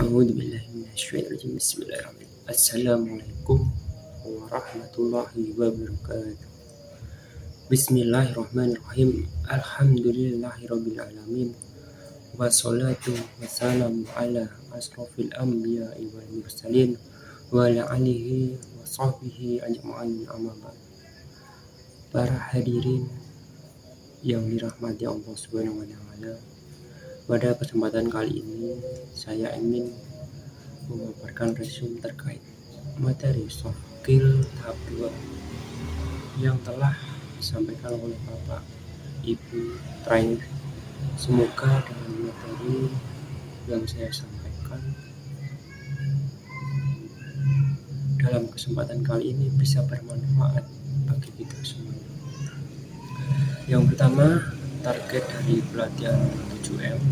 A'udzubillahiminasyaitonirrajim. Bismillahirrahmanirrahim. Assalamualaikum warahmatullahi wabarakatuh. Bismillahirrahmanirrahim. Alhamdulillahirabbil alamin. Wassalatu wassalamu ala asrofil anbiya'i wal mursalin wa ala alihi wa sahbihi ajma'in, amma ba'd. Para hadirin yang dirahmati Allah Subhanahu wa taala, pada kesempatan kali ini saya ingin memaparkan resume terkait materi soft skill tahap 2 yang telah disampaikan oleh Bapak Ibu trainer. Semoga dengan materi yang saya sampaikan dalam kesempatan kali ini bisa bermanfaat bagi kita semua. Yang pertama, target dari pelatihan 7M: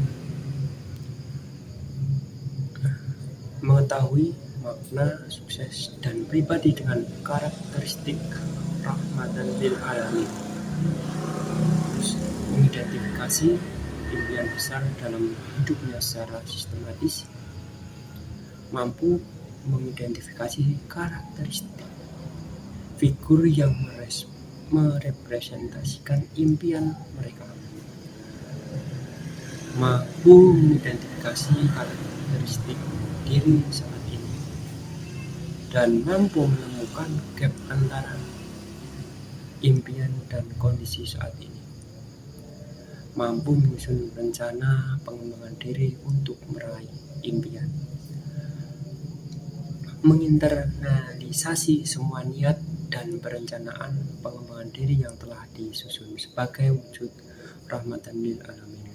mengetahui makna sukses dan pribadi dengan karakteristik rahmatan lil alamin. Terus, mengidentifikasi impian besar dalam hidupnya secara sistematis, mampu mengidentifikasi karakteristik figur yang merepresentasikan impian mereka, mampu mengidentifikasi karakteristik diri saat ini, dan mampu menemukan gap antara impian dan kondisi saat ini, mampu menyusun rencana pengembangan diri untuk meraih impian, menginternalisasi semua niat dan perencanaan pengembangan diri yang telah disusun sebagai wujud rahmatan lil alamin.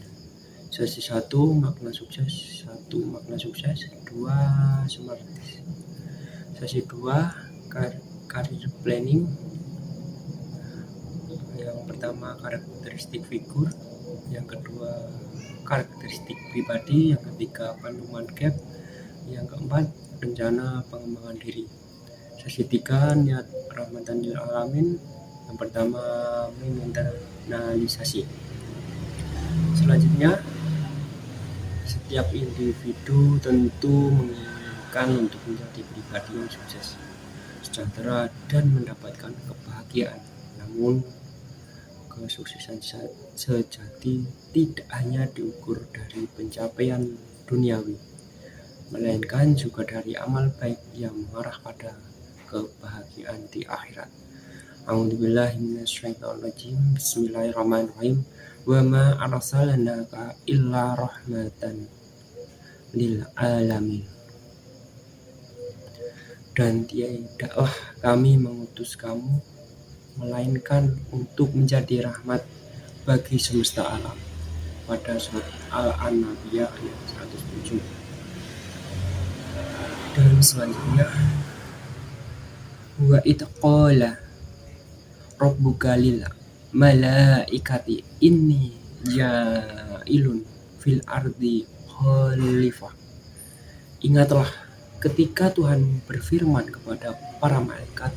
Sesi 1, makna sukses. 1, makna sukses. 2, smartis. Sesi 2, career planning. Yang pertama, karakteristik figur. Yang kedua, karakteristik pribadi. Yang ketiga, panduan gap. Yang keempat, rencana pengembangan diri. Sesi 3, niat rahmatan lil alamin. Yang pertama, menginternalisasi. Selanjutnya, setiap individu tentu menginginkan untuk menjadi pribadi yang sukses, sejahtera, dan mendapatkan kebahagiaan. Namun, kesuksesan sejati tidak hanya diukur dari pencapaian duniawi, melainkan juga dari amal baik yang mengarah pada kebahagiaan di akhirat. A'udzubillahiminasyaitonirrajim. Bismillahirrahmanirrahim. Wa ma arsalnaka illa rahmatan lil alamin. Dan tidaklah kami mengutus kamu melainkan untuk menjadi rahmat bagi semesta alam. Pada surat Al-Anbiya ayat 107. Dan selanjutnya, wa itqala rabbuka lil malaikati inni ja'ilun fil ardi khalifah. Ingatlah ketika Tuhan berfirman kepada para malaikat,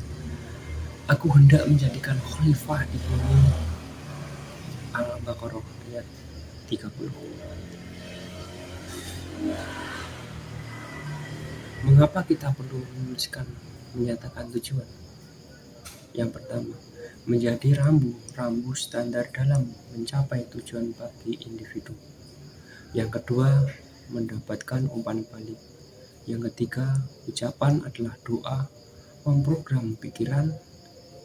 aku hendak menjadikan khalifah di bumi. Al-Baqarah ayat 30. Mengapa kita perlu menyatakan tujuan? Yang pertama, menjadi rambu standar dalam mencapai tujuan bagi individu. Yang kedua, mendapatkan umpan balik. Yang ketiga, ucapan adalah doa, memprogram pikiran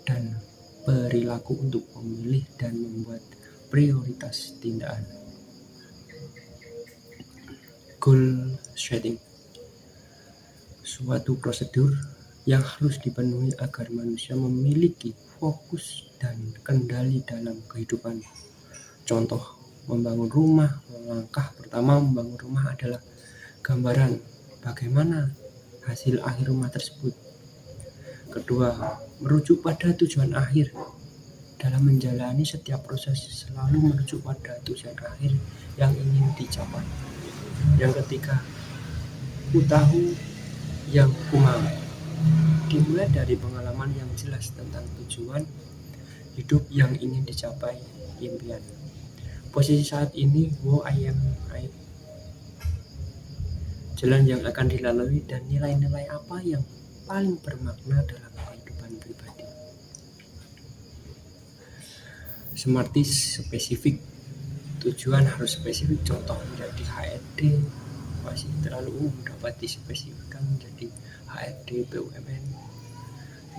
dan perilaku untuk memilih dan membuat prioritas tindakan. Goal setting, suatu prosedur yang harus dipenuhi agar manusia memiliki fokus dan kendali dalam kehidupan. Contoh, membangun rumah. Langkah pertama membangun rumah adalah gambaran bagaimana hasil akhir rumah tersebut. Kedua, merujuk pada tujuan akhir. Dalam menjalani setiap proses selalu merujuk pada tujuan akhir yang ingin dicapai. Yang ketiga, ku tahu yang ku mau. Dimulai dari pengalaman yang jelas tentang tujuan hidup yang ingin dicapai, impian. Posisi saat ini, jalan yang akan dilalui, dan nilai-nilai apa yang paling bermakna dalam kehidupan pribadi. Smartis spesifik, tujuan harus spesifik. Contoh menjadi HRD masih terlalu umum, dapat dispesifikkan menjadi HRD BUMN.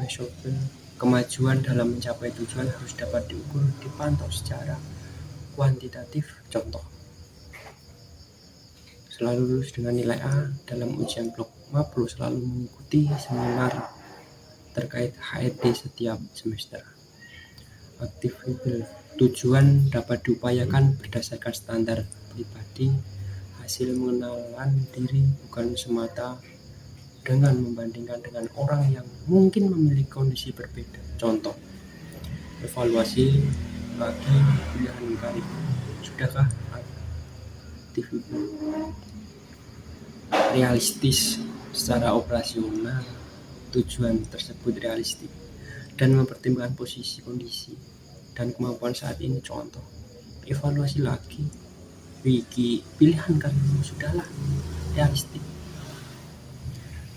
Measurable, kemajuan dalam mencapai tujuan harus dapat diukur, dipantau secara kuantitatif. Contoh, selalu lulus dengan nilai A dalam ujian blok Mapro, selalu mengikuti seminar terkait HRD setiap semester. Achievable, tujuan dapat diupayakan berdasarkan standar pribadi, hasil mengenalan diri, bukan semata dengan membandingkan dengan orang yang mungkin memiliki kondisi berbeda. Contoh, evaluasi lagi pilihan karir, sudahkah achievable? Realistis, secara operasional tujuan tersebut realistik dan mempertimbangkan posisi, kondisi, dan kemampuan saat ini. Contoh, evaluasi lagi wiki pilihan karirmu, sudahlah realistik.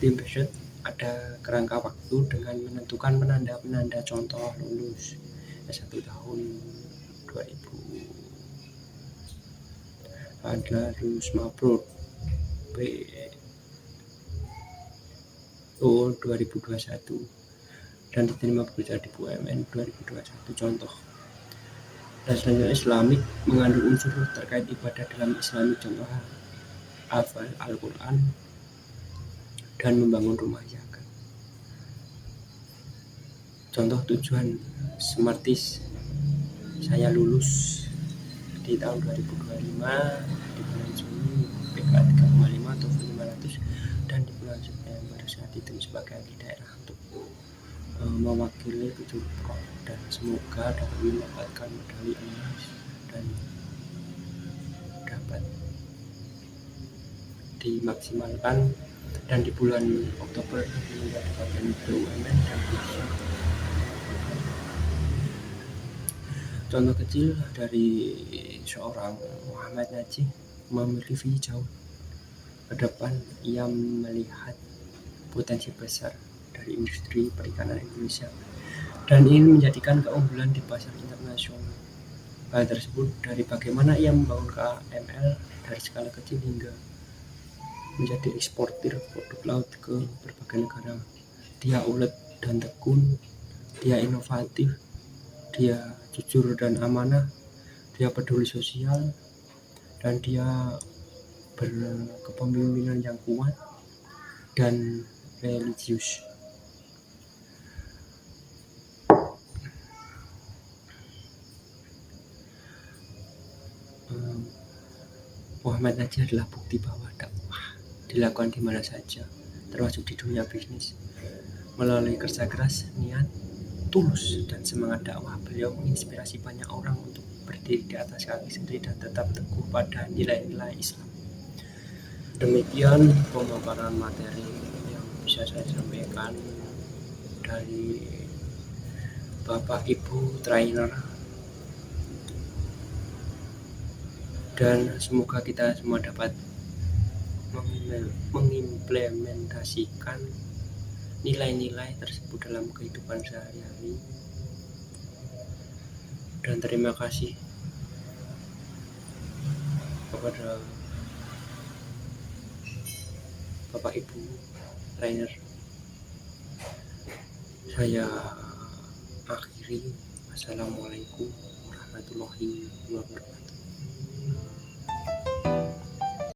Tim budget, ada kerangka waktu dengan menentukan penanda-penanda. Contoh, lulus S1 tahun 2000, adalah lulus Mapro BO 2021 dan diterima bekerja di BUMN 2021. Contoh, dan selanjutnya Islamik, mengandung unsur terkait ibadah dalam Islamik. Contoh, hafal Al-Quran dan membangun rumah zakat. Contoh tujuan Smartis, saya lulus di tahun 2025 di bulan Juni PK 3,5 atau 500, dan di bulan September saya ditunjuk sebagai ahli daerah untuk mewakili Pemprov, dan semoga dapat mendapatkan medali emas dan dapat dimaksimalkan, dan di bulan Oktober mendapatkan BUMN dan bisa. Contoh kecil dari seorang Muhammad Najih, memiliki visi jauh ke depan. Ia melihat potensi besar dari industri perikanan Indonesia dan ingin menjadikan keunggulan di pasar internasional. Hal tersebut dari bagaimana ia membangun KML dari skala kecil hingga menjadi eksportir produk laut ke berbagai negara. Dia ulet dan tekun, dia inovatif, dia jujur dan amanah, dia peduli sosial, dan dia berkepemimpinan yang kuat dan religius. Muhammad Najih adalah bukti bahwa dakwah dilakukan di mana saja, termasuk di dunia bisnis. Melalui kerja keras, niat, tulus, dan semangat dakwah, beliau menginspirasi banyak orang untuk berdiri di atas kaki sendiri dan tetap teguh pada nilai-nilai Islam. Demikian pemaparan materi yang bisa saya sampaikan dari Bapak Ibu trainer, dan semoga kita semua dapat mengimplementasikan nilai-nilai tersebut dalam kehidupan sehari-hari. Dan terima kasih kepada Bapak Ibu trainer. Saya akhiri. Wassalamualaikum warahmatullahi wabarakatuh.